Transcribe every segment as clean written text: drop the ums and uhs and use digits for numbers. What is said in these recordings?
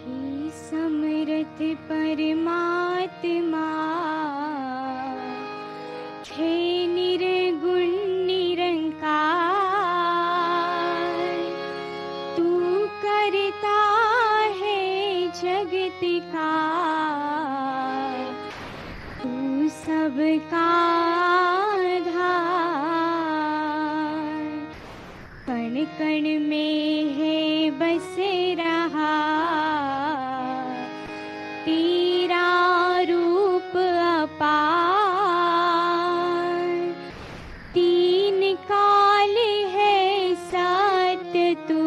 हे समर्थ परमात्मा, हे निर्गुण निरंकार, तू करता है जगत का, तू सबका आधार। कण कण में है बस रहा तेरा रूप अपार। तीन काल है सत्य तू,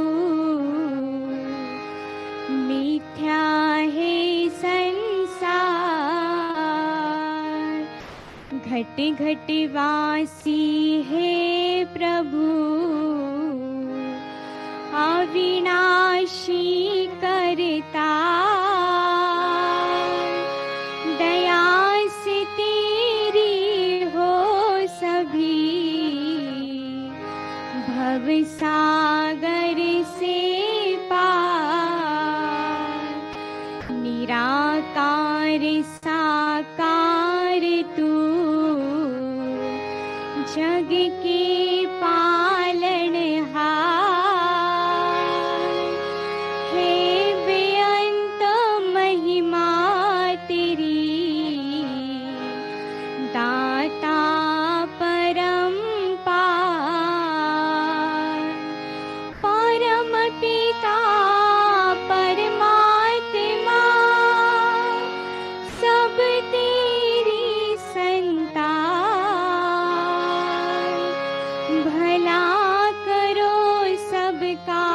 मिथ्या है संसार। घट घट वासी है प्रभु, अविनाशी करता। दया से तेरी हो सभी, भव सागर से पार। निराकार साकार तू, जग के पालनहार। हे बेअंत महिमा तेरी, दाता परम्पार। परम पिता परमात्मा, सब तेरी संतान। भला करो सबका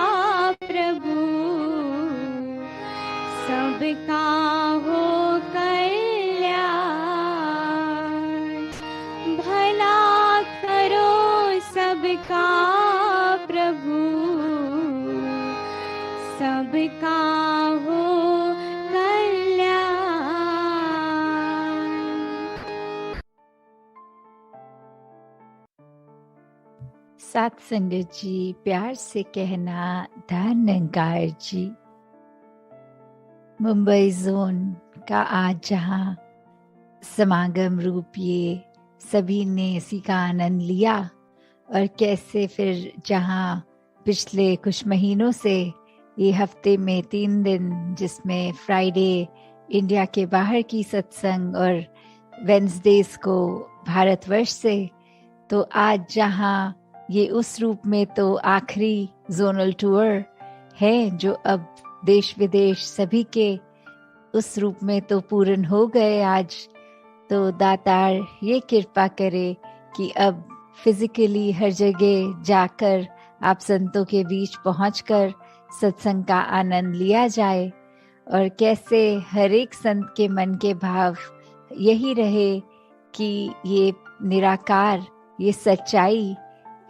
प्रभु, सबका हो कल्याण। भला करो सबका प्रभु, सबका हो कल्याण। साथ संगत जी, प्यार से कहना धन्यकार जी। मुंबई जोन का आज जहाँ समागम रूप ये सभी ने इसी का आनंद लिया, और कैसे फिर जहाँ पिछले कुछ महीनों से ये हफ्ते में 3 दिन, जिसमें फ्राइडे इंडिया के बाहर की सत्संग और वेंसडेज को भारतवर्ष से, तो आज जहाँ ये उस रूप में तो आखिरी जोनल टूर है जो अब देश विदेश सभी के उस रूप में तो पूर्ण हो गए आज। तो दातार ये कृपा करे कि अब फिजिकली हर जगह जाकर आप संतों के बीच पहुंचकर सत्संग का आनंद लिया जाए, और कैसे हर एक संत के मन के भाव यही रहे कि ये निराकार, ये सच्चाई,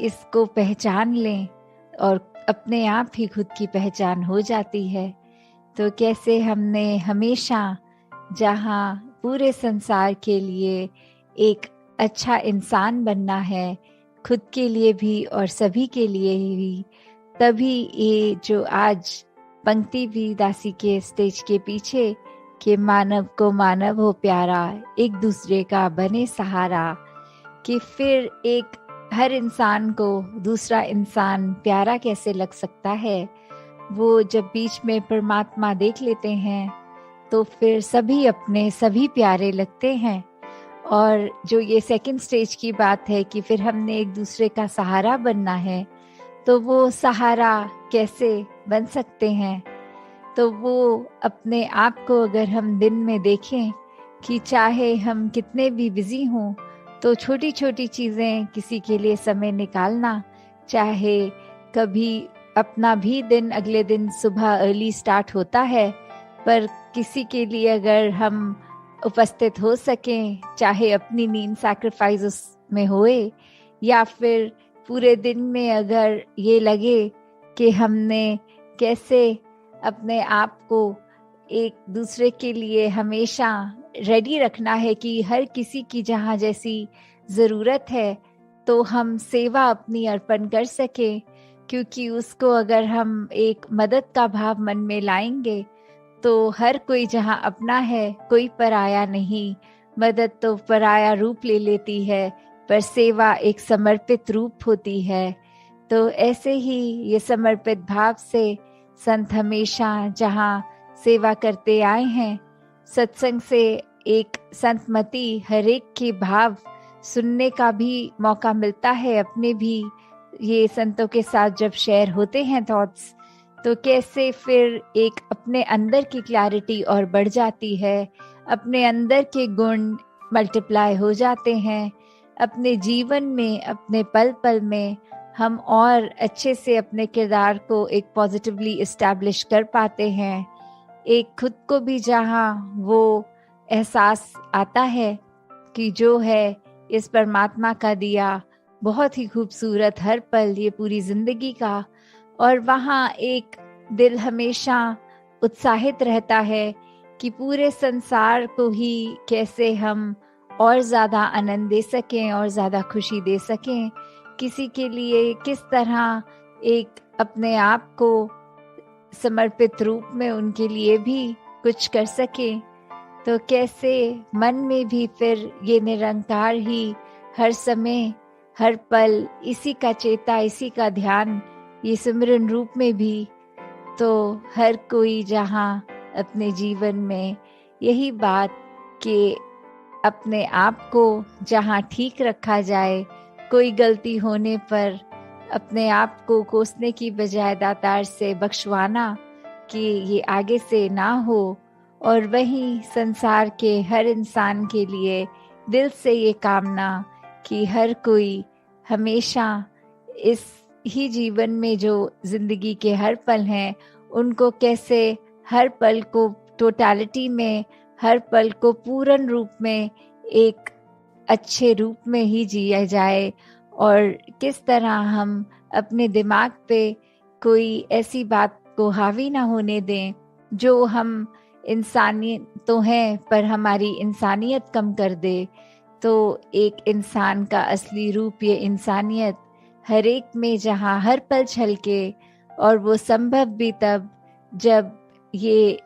इसको पहचान लें और अपने आप ही खुद की पहचान हो जाती है। तो कैसे हमने हमेशा जहाँ पूरे संसार के लिए एक अच्छा इंसान बनना है, खुद के लिए भी और सभी के लिए भी, तभी ये जो आज पंक्ति भी दासी के स्टेज के पीछे कि मानव को मानव हो प्यारा, एक दूसरे का बने सहारा, कि फिर एक हर इंसान को दूसरा इंसान प्यारा कैसे लग सकता है। वो जब बीच में परमात्मा देख लेते हैं तो फिर सभी अपने सभी प्यारे लगते हैं। और जो ये सेकंड स्टेज की बात है कि फिर हमने एक दूसरे का सहारा बनना है, तो वो सहारा कैसे बन सकते हैं। तो वो अपने आप को अगर हम दिन में देखें कि चाहे हम कितने भी बिजी हों, तो छोटी छोटी चीज़ें, किसी के लिए समय निकालना, चाहे कभी अपना भी दिन अगले दिन सुबह अर्ली स्टार्ट होता है, पर किसी के लिए अगर हम उपस्थित हो सकें, चाहे अपनी नींद सैक्रिफाइस उसमें होए, या फिर पूरे दिन में अगर ये लगे कि हमने कैसे अपने आप को एक दूसरे के लिए हमेशा रेडी रखना है कि हर किसी की जहाँ जैसी ज़रूरत है तो हम सेवा अपनी अर्पण कर सकें, क्योंकि उसको अगर हम एक मदद का भाव मन में लाएंगे तो हर कोई जहाँ अपना है, कोई पराया नहीं। मदद तो पराया रूप ले लेती है, पर सेवा एक समर्पित रूप होती है। तो ऐसे ही ये समर्पित भाव से संत हमेशा जहाँ सेवा करते आए हैं, सत्संग से एक संतमति हर एक के भाव सुनने का भी मौका मिलता है। अपने भी ये संतों के साथ जब शेयर होते हैं थॉट्स, तो कैसे फिर एक अपने अंदर की क्लैरिटी और बढ़ जाती है, अपने अंदर के गुण मल्टीप्लाई हो जाते हैं। अपने जीवन में, अपने पल पल में हम और अच्छे से अपने किरदार को एक पॉजिटिवली इस्टेब्लिश कर पाते हैं। एक खुद को भी जहाँ वो एहसास आता है कि जो है इस परमात्मा का दिया बहुत ही खूबसूरत हर पल ये पूरी जिंदगी का, और वहाँ एक दिल हमेशा उत्साहित रहता है कि पूरे संसार को ही कैसे हम और ज़्यादा आनंद दे सकें और ज़्यादा खुशी दे सकें, किसी के लिए किस तरह एक अपने आप को समर्पित रूप में उनके लिए भी कुछ कर सकें। तो कैसे मन में भी फिर ये निरंकार ही हर समय हर पल इसी का चेता, इसी का ध्यान, ये सिमरन रूप में भी। तो हर कोई जहाँ अपने जीवन में यही बात कि अपने आप को जहाँ ठीक रखा जाए, कोई गलती होने पर अपने आप को कोसने की बजाय दातार से बख्शवाना कि ये आगे से ना हो। और वहीं संसार के हर इंसान के लिए दिल से ये कामना कि हर कोई हमेशा इस ही जीवन में जो जिंदगी के हर पल हैं, उनको कैसे हर पल को टोटलिटी में, हर पल को पूर्ण रूप में एक अच्छे रूप में ही जिया जाए, और किस तरह हम अपने दिमाग पे कोई ऐसी बात को हावी ना होने दें जो हम इंसानियत तो हैं पर हमारी इंसानियत कम कर दे। तो एक इंसान का असली रूप ये इंसानियत हर एक में जहाँ हर पल छलके, और वो संभव भी तब जब ये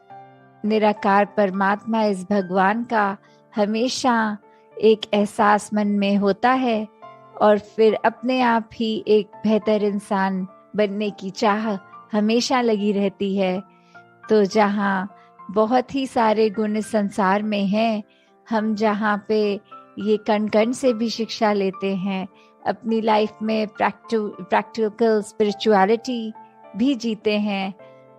निराकार परमात्मा, इस भगवान का हमेशा एक एहसास मन में होता है, और फिर अपने आप ही एक बेहतर इंसान बनने की चाह हमेशा लगी रहती है। तो जहाँ बहुत ही सारे गुण इस संसार में हैं, हम जहाँ पे ये कण कण से भी शिक्षा लेते हैं, अपनी लाइफ में प्रैक्टिकल स्पिरिचुअलिटी भी जीते हैं।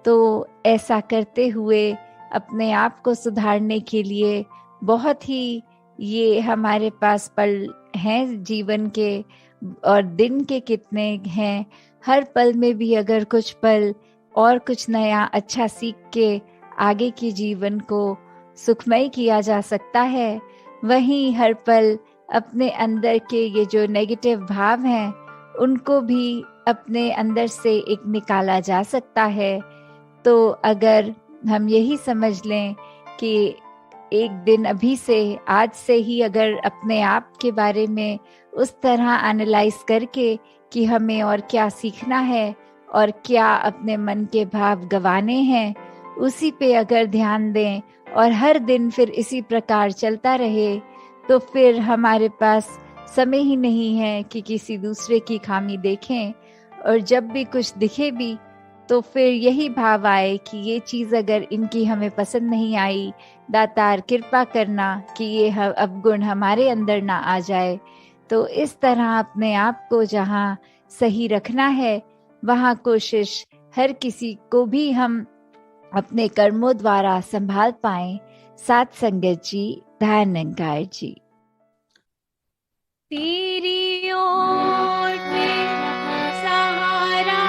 तो ऐसा करते हुए अपने आप को सुधारने के लिए बहुत ही ये हमारे पास पल हैं जीवन के, और दिन के कितने हैं। हर पल में भी अगर कुछ पल और कुछ नया अच्छा सीख के आगे के जीवन को सुखमय किया जा सकता है, वहीं हर पल अपने अंदर के ये जो नेगेटिव भाव हैं उनको भी अपने अंदर से एक निकाला जा सकता है। तो अगर हम यही समझ लें कि एक दिन अभी से, आज से ही अगर अपने आप के बारे में उस तरह एनालाइज करके कि हमें और क्या सीखना है और क्या अपने मन के भाव गंवाने हैं, उसी पे अगर ध्यान दें और हर दिन फिर इसी प्रकार चलता रहे, तो फिर हमारे पास समय ही नहीं है कि किसी दूसरे की खामी देखें। और जब भी कुछ दिखे भी तो फिर यही भाव आए कि ये चीज़ अगर इनकी हमें पसंद नहीं आई, दातार कृपा करना कि ये अवगुण हमारे अंदर ना आ जाए। तो इस तरह अपने आप को जहाँ सही रखना है, वहाँ कोशिश हर किसी को भी हम अपने कर्मों द्वारा संभाल पाएं। साथ संगत जी, ध्यान निरंकार जी। तेरी ओर सहारा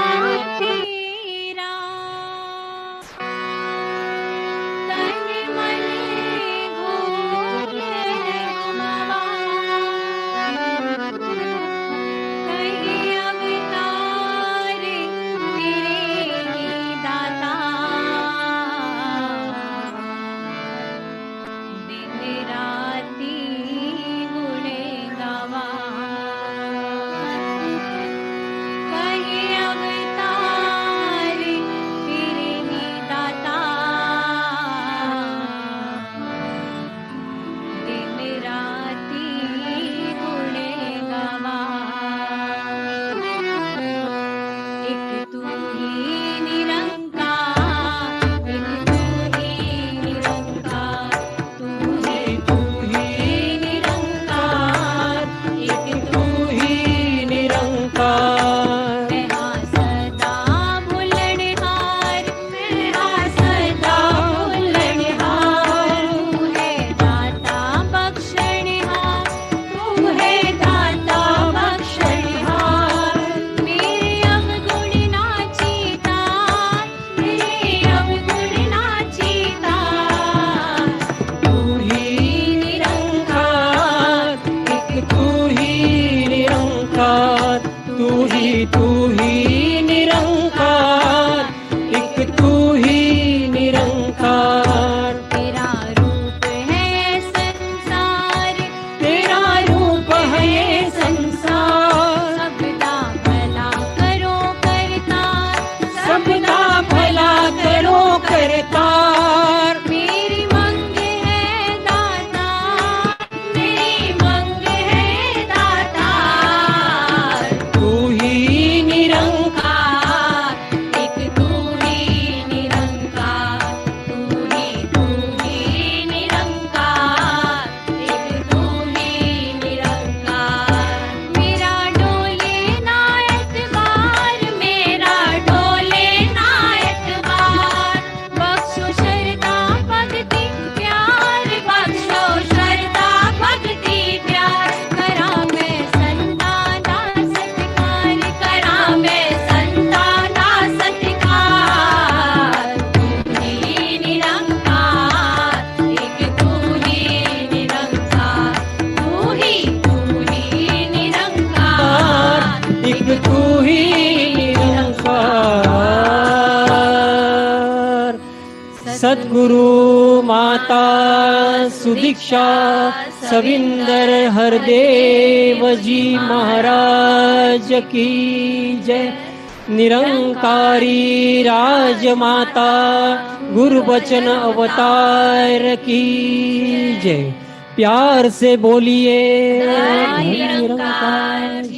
तेरा, तन मन घोले गुमवा, कहीं अवतार तेरे ही दाता, दिन राती गुणे गवा। सरकार। मेरी मंग है दाता, मेरी मंग है दाता, तू ही निरंकार, एक तू ही निरंकार, तू ही निरंकार, एक तू ही निरंकार। मेरा डोले ना एतबार, मेरा डोले ना एतबार, बख्शो श्रद्धा भक्ति प्यार, बख्शो श्रद्धा भक्ति प्यार। करा मैं संता दा सत्कार, करा मैं संता दा सत्कार, तू ही निरंकार, एक तू ही निरंकार, तू ही निरंकार, एक तू ही निरंकार। सद्गुरु माता सुदीक्षा सविंदर हरदेव जी महाराज की जय। निरंकारी राजमाता गुरुबचन अवतार की जय। प्यार से बोलिए निरंकार।